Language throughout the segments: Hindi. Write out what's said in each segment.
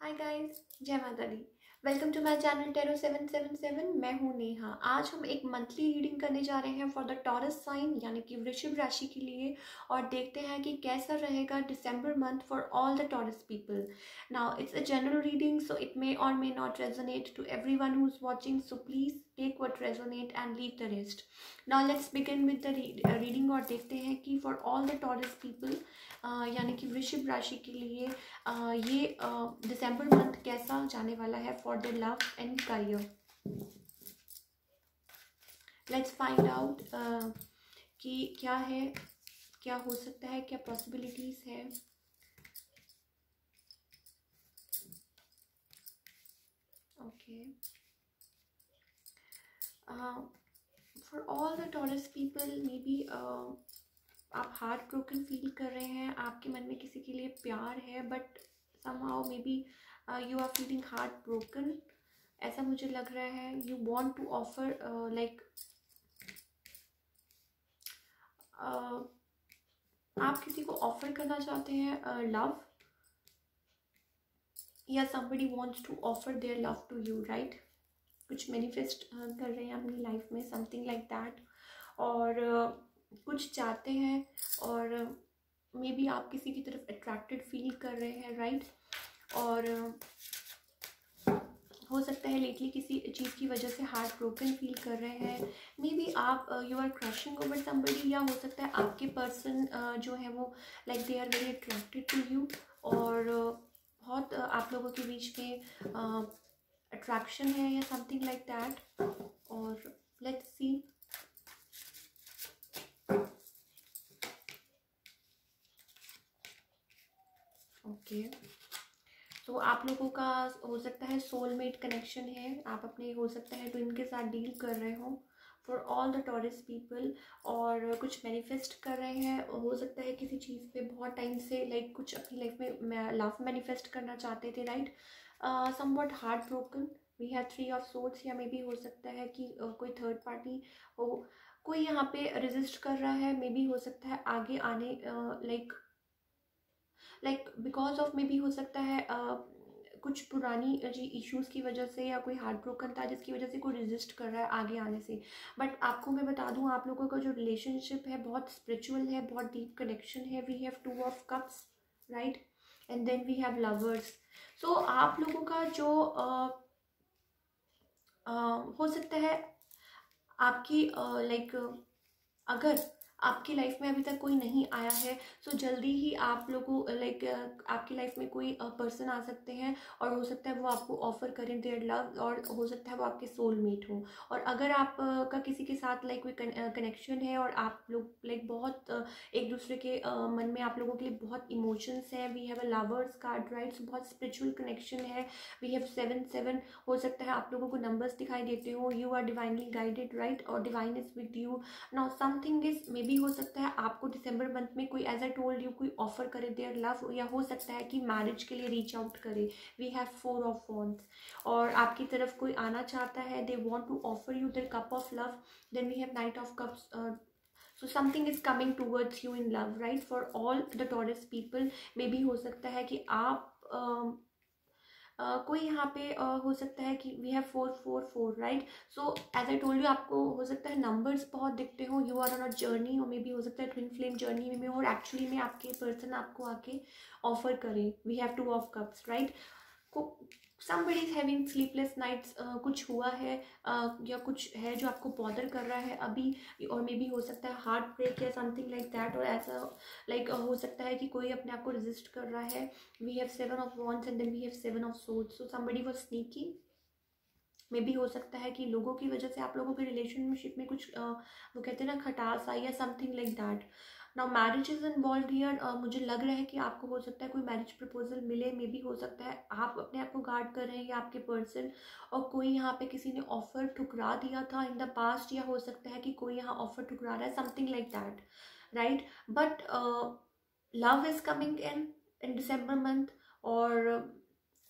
हाय गाइस, जय माता दी। Welcome to my channel tarot 777। मैं हूँ नेहा। आज हम एक मंथली रीडिंग करने जा रहे हैं फॉर द टॉरस साइन यानी कि वृश्चिक राशि के लिए, और देखते हैं कि कैसा रहेगा December month for all the Taurus people. Now it's a general reading, so it may or may not resonate to everyone who is watching, so please take what resonate and leave the rest. Now let's begin with the reading और देखते हैं कि for all the Taurus people यानी कि वृश्चिक राशि के लिए ये दिसंबर मंथ कैसा जाने वाला है for the love and career. Let's find out कि क्या है, क्या हो सकता है, क्या पॉसिबिलिटीज है। Okay, for all the Taurus people may be आप हार्ट ब्रोकन फील कर रहे हैं। आपके मन में किसी के लिए प्यार है, but somehow maybe you are feeling heartbroken, ऐसा मुझे लग रहा है। you want to offer आप किसी को ऑफर करना चाहते हैं लव, या somebody wants to offer their love to you, right? कुछ मैनिफेस्ट कर रहे हैं अपनी लाइफ में, समथिंग लाइक दैट, और कुछ चाहते हैं, और मे बी आप किसी की तरफ अट्रैक्टेड फील कर रहे हैं, राइट? और हो सकता है लेटली किसी चीज़ की वजह से हार्ट ब्रोकन फील कर रहे हैं। मे बी आप you are crushing over somebody, या हो सकता है आपके पर्सन जो है वो like they are very attracted to you, और बहुत आप लोगों के बीच में अट्रैक्शन है या समथिंग लाइक दैट। और लेट्स सी। ओके, तो आप लोगों का हो सकता है सोलमेट कनेक्शन है। आप अपने हो सकता है ट्विन के साथ डील कर रहे हो for all the Taurus people, और कुछ मैनिफेस्ट कर रहे हैं। हो सकता है किसी चीज़ पे बहुत टाइम से लाइक कुछ अपनी लाइफ में लव मैनिफेस्ट करना चाहते थे, right? Somewhat heart broken, we have 3 of swords, या मे बी हो सकता है कि कोई थर्ड पार्टी हो, कोई यहाँ पे रेजिस्ट कर रहा है। मे बी हो सकता है आगे आने like because of may be हो सकता है कुछ पुरानी जी इश्यूज़ की वजह से, या कोई हार्ट ब्रोकन था जिसकी वजह से कोई रेजिस्ट कर रहा है आगे आने से। बट आपको मैं बता दूं, आप लोगों का जो रिलेशनशिप है बहुत स्पिरिचुअल है, बहुत डीप कनेक्शन है। We have 2 of cups, right? And then we have lovers. So आप लोगों का जो हो सकता है आपकी अगर आपकी लाइफ में अभी तक कोई नहीं आया है, सो जल्दी ही आप लोगों आपकी लाइफ में कोई पर्सन आ सकते हैं, और हो सकता है वो आपको ऑफर करें देयर लव, और हो सकता है वो आपके सोलमेट हो। और अगर आप का किसी के साथ कोई कनेक्शन है, और आप लोग बहुत एक दूसरे के मन में आप लोगों के लिए बहुत इमोशंस हैं, we have a lovers card, right? So बहुत स्पिरिचुअल कनेक्शन है। We have 7-7। हो सकता है आप लोगों को नंबर्स दिखाई देते हो। You are divinely guided, right? और divine is with you. Now something is may B हो सकता है आपको दिसंबर मंथ में कोई, एज आई टोल्ड यू, कोई ऑफर करे देयर लव, या हो सकता है कि मैरिज के लिए रीच आउट करे। वी हैव 4 ऑफ वॉन्ड्स, और आपकी तरफ कोई आना चाहता है, they want to offer you their cup of love. Then we have night of cups, so something is coming towards you in love, right? For all the Taurus people, maybe हो सकता है कि आप कोई यहाँ पे हो सकता है कि we have 4-4-4, right? So as I told you, आपको हो सकता है नंबर्स बहुत दिखते हो। You are on a journey, और मे बी हो सकता है ट्विन फ्लेम जर्नी में हो, और एक्चुअली में आपके पर्सन आपको आके ऑफर करें। We have 2 of cups, right? somebody is having sleepless nights, कुछ हुआ है या कुछ है जो आपको बॉदर कर रहा है अभी, और मे बी हो सकता है हार्ट ब्रेक या समथिंग लाइक दैट, और ऐसा हो सकता है कि कोई अपने आप को रेजिस्ट कर रहा है। We have 7 of wands and then we have 7 of swords. So somebody was sneaky। May be हो सकता है कि लोगों की वजह से आप लोगों के रिलेशनशिप में कुछ वो कहते हैं ना खटास आई, या something like that. Now marriage is involve here. मुझे लग रहा है कि आपको हो सकता है कोई मैरिज प्रपोजल मिले। मे बी हो सकता है आप अपने आप को गार्ड कर रहे हैं, या आपके पर्सन, और कोई यहाँ पे किसी ने ऑफर ठुकरा दिया था इन द पास्ट, या हो सकता है कि कोई यहाँ ऑफर ठुकरा रहा है, something like that, right? But love is coming in December month, और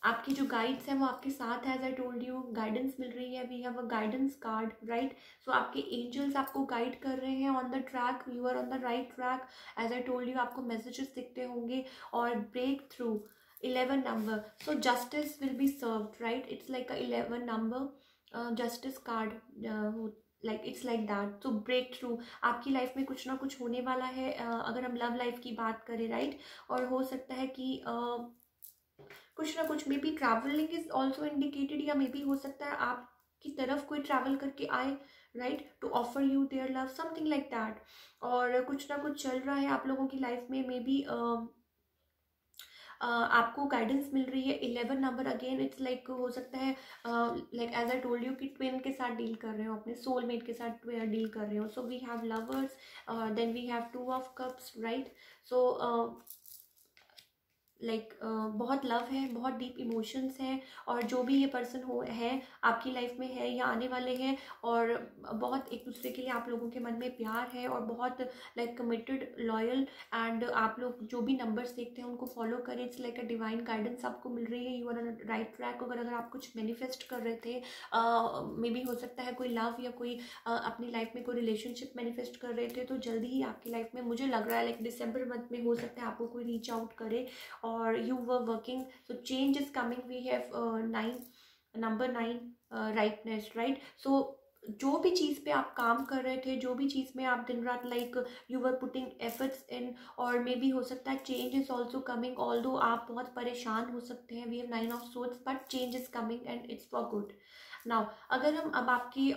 आपकी जो गाइड्स हैं वो आपके साथ है। As I told you, guidance मिल रही है। We have a guidance card, right? So आपके एंजल्स आपको गाइड कर रहे हैं on the track. You are on the right track. As I told you, आपको मैसेजेस दिखते होंगे, और breakthrough 11 number, so justice will be served, right? It's like a 11 number justice card, like it's like that. तो ब्रेक थ्रू आपकी लाइफ में कुछ ना कुछ होने वाला है. अगर हम लव लाइफ की बात करें, राइट, और हो सकता है कि कुछ ना कुछ may be travelling is also indicated, या मे बी हो सकता है आपकी तरफ कोई ट्रैवल करके आए, right, to offer you their love, something like that. और कुछ ना कुछ चल रहा है आप लोगों की लाइफ में, मे बी आपको गाइडेंस मिल रही है. 11 नंबर अगेन इट्स लाइक हो सकता है like as I told you कि ट्विन के साथ डील कर रहे हो, अपने सोलमेट के साथ डील कर रहे हो. So we have lovers, then we have 2 of cups, right. So like बहुत लव है, बहुत डीप इमोशंस हैं, और जो भी ये पर्सन हो है आपकी लाइफ में है या आने वाले हैं, और बहुत एक दूसरे के लिए आप लोगों के मन में प्यार है, और बहुत लाइक कमिटेड, लॉयल. एंड आप लोग जो भी नंबर्स देखते हैं उनको फॉलो करें. It's like a divine guidance आपको मिल रही है. You are on right track. अगर आप कुछ मैनिफेस्ट कर रहे थे, मे बी हो सकता है कोई लव या कोई अपनी लाइफ में कोई रिलेशनशिप मैनिफेस्ट कर रहे थे, तो जल्दी ही आपकी लाइफ में मुझे लग रहा है लाइक दिसंबर मंथ में हो सकता है आपको कोई रीच आउट करे. और you were working, so change is coming. We have 9, number 9, rightness, right? So जो भी चीज़ पे आप काम कर रहे थे, जो भी चीज़ में आप दिन रात like you were putting efforts in, और मे बी हो सकता है change is also coming. Although आप बहुत परेशान हो सकते हैं. We have 9 of swords, but change is coming and it's for good. Now अगर हम अब आपकी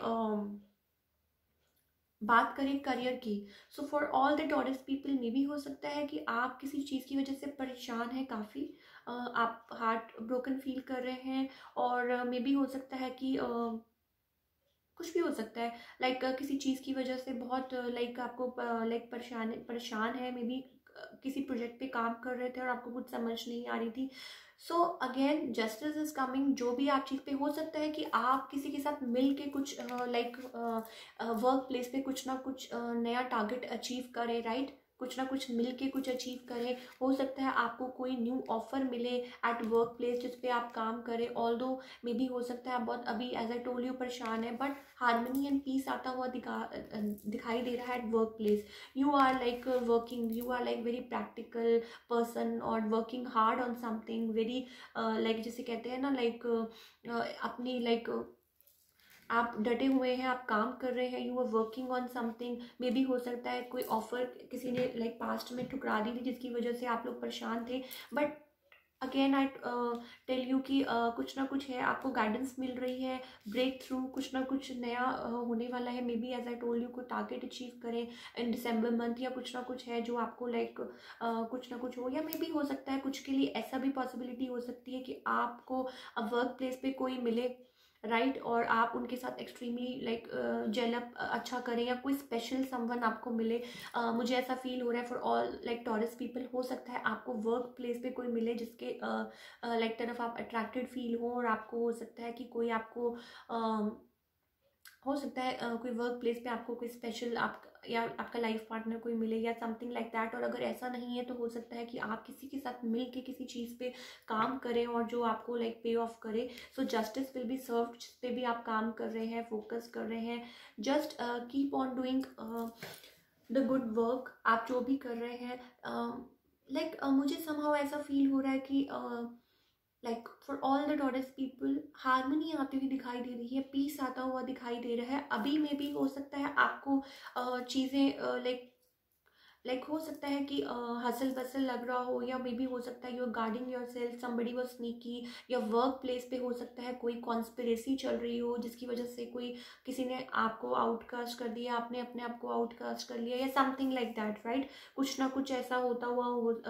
बात करें करियर की, so for all the Taurus people may भी हो सकता है कि आप किसी चीज़ की वजह से परेशान हैं काफ़ी. आप हार्ट ब्रोकन फील कर रहे हैं, और मे भी हो सकता है कि कुछ भी हो सकता है लाइक किसी चीज़ की वजह से बहुत लाइक आपको लाइक परेशान है. मे बी किसी प्रोजेक्ट पे काम कर रहे थे और आपको कुछ समझ नहीं आ रही थी. So again justice is coming. जो भी आप चीज़ पे हो सकता है कि आप किसी के साथ मिल के कुछ लाइक वर्क प्लेस पे कुछ ना कुछ नया टारगेट अचीव करें, राइट. कुछ ना कुछ मिल के कुछ अचीव करें. हो सकता है आपको कोई न्यू ऑफर मिले एट वर्क प्लेस जिस पे आप काम करें. ऑल्दो मे बी हो सकता है आप बहुत अभी एज आई टोल्ड यू परेशान है, बट हार्मनी एंड पीस आता हुआ दिखाई दे रहा है at work place. You are like working, you are like very practical person, और working hard on something very like जिसे कहते हैं ना लाइक अपनी लाइक आप डटे हुए हैं, आप काम कर रहे हैं. You are working on something. May be हो सकता है कोई ऑफर किसी ने लाइक पास्ट में ठुकरा दी थी जिसकी वजह से आप लोग परेशान थे. But again I tell you कि कुछ ना कुछ है, आपको गाइडेंस मिल रही है. ब्रेक थ्रू कुछ ना कुछ नया होने वाला है. Maybe as I told you को टारगेट अचीव करें इन दिसंबर मंथ, या कुछ ना कुछ है जो आपको लाइक कुछ ना कुछ हो. या मे बी हो सकता है कुछ के लिए ऐसा भी पॉसिबिलिटी हो सकती है कि आपको वर्क प्लेस पे कोई मिले, राइट, और आप उनके साथ एक्सट्रीमली लाइक जेलअप अच्छा करें, या कोई स्पेशल समवन आपको मिले. मुझे ऐसा फील हो रहा है for all like taurus people. हो सकता है आपको वर्क प्लेस पे कोई मिले जिसके लाइक तरफ आप अट्रैक्टेड फील हो, और आपको हो सकता है कि कोई आपको हो सकता है कोई वर्क प्लेस पे आपको कोई स्पेशल आप या आपका लाइफ पार्टनर कोई मिले, या समथिंग लाइक दैट. और अगर ऐसा नहीं है तो हो सकता है कि आप किसी के साथ मिल के किसी चीज़ पे काम करें और जो आपको लाइक पे ऑफ करे. सो जस्टिस विल बी सर्व जिस पे भी आप काम कर रहे हैं, फोकस कर रहे हैं. Just keep on doing the good work. आप जो भी कर रहे हैं लाइक मुझे समहाउ ऐसा फील हो रहा है कि like for all the Taurus people harmony आती हुई दिखाई दे रही है, पीस आता हुआ दिखाई दे रहा है. अभी में भी हो सकता है आपको चीज़ें लाइक हो सकता है कि हसल बसल लग रहा हो, या मे बी हो सकता है you are guarding yourself, somebody was sneaky. या वर्क प्लेस पे हो सकता है कोई कॉन्स्पिरेसी चल रही हो जिसकी वजह से कोई किसी ने आपको आउटकास्ट कर दिया, आपने अपने आप को आउटकास्ट कर लिया, या समथिंग लाइक दैट, राइट. कुछ ना कुछ ऐसा होता हुआ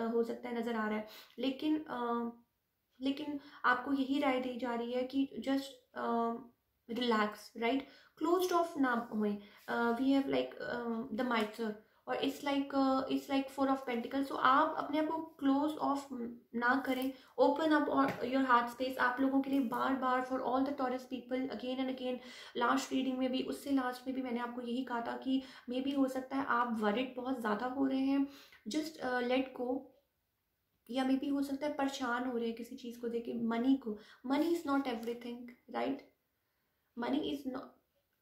हो सकता है, नज़र आ रहा है. लेकिन आपको यही राय दी जा रही है कि just relax, right. Closed off ना हुए. We have like the mitre, और it's like 4 of pentacles. So आप अपने आप को क्लोज ऑफ ना करें. ओपन अप और योर हार्ट स्पेस. आप लोगों के लिए बार बार for all the Taurus people again and again, last reading में भी, उससे लास्ट में भी मैंने आपको यही कहा था कि मे बी हो सकता है आप वरिड बहुत ज़्यादा हो रहे हैं. Just let go. या मे बी हो सकता है परेशान हो रहे हैं किसी चीज़ को देके. Money is not everything, right. Money is not,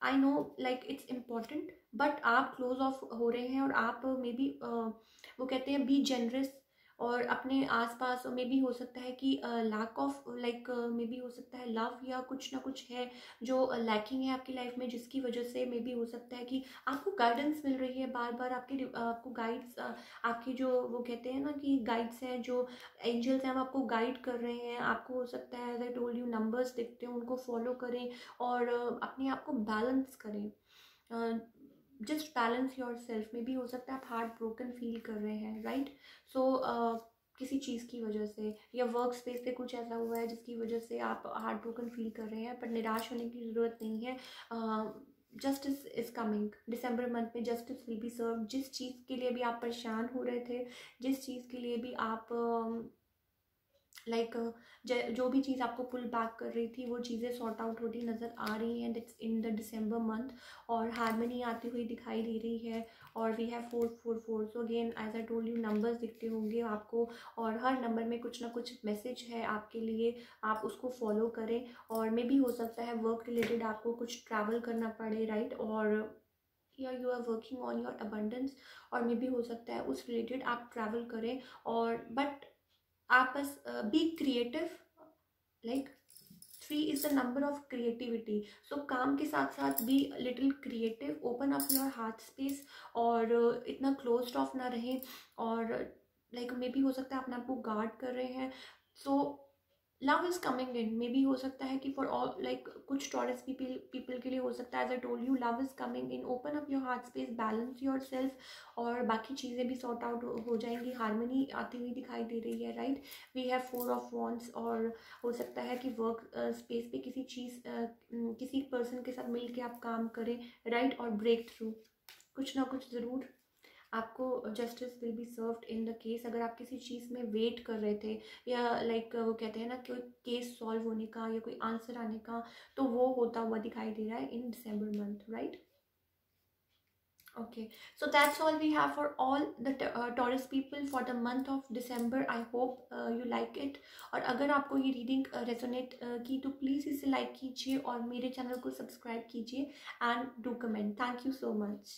I know like it's important, but आप क्लोज ऑफ हो रहे हैं, और आप मे बी वो कहते हैं बी जेनरस. और अपने आसपास में भी हो सकता है कि lack of like may be हो सकता है लव या कुछ ना कुछ है जो लैकिंग है आपकी लाइफ में, जिसकी वजह से मे बी हो सकता है कि आपको गाइडेंस मिल रही है बार बार, आपको गाइड्स आपके जो वो कहते हैं ना कि गाइड्स हैं, जो एंजल्स हैं वो आपको गाइड कर रहे हैं। आपको हो सकता है as I told you numbers दिखते हैं, उनको फॉलो करें और अपने आप को बैलेंस करें। Just balance your self. में भी हो सकता है आप हार्ट ब्रोकन फील कर रहे हैं, राइट? सो किसी चीज़ की वजह से या वर्क स्पेस पे कुछ ऐसा हुआ है जिसकी वजह से आप हार्ट ब्रोकन फील कर रहे हैं, पर निराश होने की ज़रूरत नहीं है। Justice is coming. December month में जस्टिस विल बी सर्व। जिस चीज़ के लिए भी आप परेशान हो रहे थे, जिस चीज़ के लिए भी आप लाइक जो भी चीज़ आपको पुल बैक कर रही थी, वो चीज़ें सॉर्ट आउट होती नज़र आ रही हैं इन द दिसंबर मंथ, और हारमनी आती हुई दिखाई दे रही है। और we have 444। So again as I told you numbers दिखते होंगे आपको, और हर नंबर में कुछ ना कुछ मैसेज है आपके लिए, आप उसको फॉलो करें। और मे भी हो सकता है वर्क रिलेटेड आपको कुछ ट्रैवल करना पड़े, राइट? और या you are working on your abundance, और मे भी हो सकता है उस रिलेटेड आप ट्रैवल करें। और बट आप बस be creative. Like 3 is the number of creativity. So काम के साथ साथ be little creative, open up your heart space, और इतना क्लोज्ड ऑफ ना रहें। और लाइक मे बी हो सकता है अपने आप को गार्ड कर रहे हैं। So love is coming in. May be हो सकता है कि फॉर ऑल लाइक कुछ टॉरस पीपल के लिए हो सकता है as I told you love is coming in. Open up your heart space, balance yourself, और बाकी चीज़ें भी सॉर्ट आउट हो जाएंगी। हारमोनी आती हुई दिखाई दे रही है, right? We have 4 of wands. और हो सकता है कि वर्क स्पेस पे किसी चीज़ किसी पर्सन के साथ मिल के आप काम करें, राइट? और ब्रेक थ्रू कुछ ना कुछ ज़रूर आपको justice will be served in the case. अगर आप किसी चीज़ में वेट कर रहे थे, या लाइक वो कहते हैं ना कोई केस सॉल्व होने का या कोई आंसर आने का, तो वो होता हुआ दिखाई दे रहा है in December month, right? Okay, so that's all we have for all the Taurus people for the month of December. I hope you like it. और अगर आपको ये रीडिंग रेजोनेट की तो प्लीज़ इसे लाइक कीजिए और मेरे चैनल को सब्सक्राइब कीजिए and do comment. Thank you so much.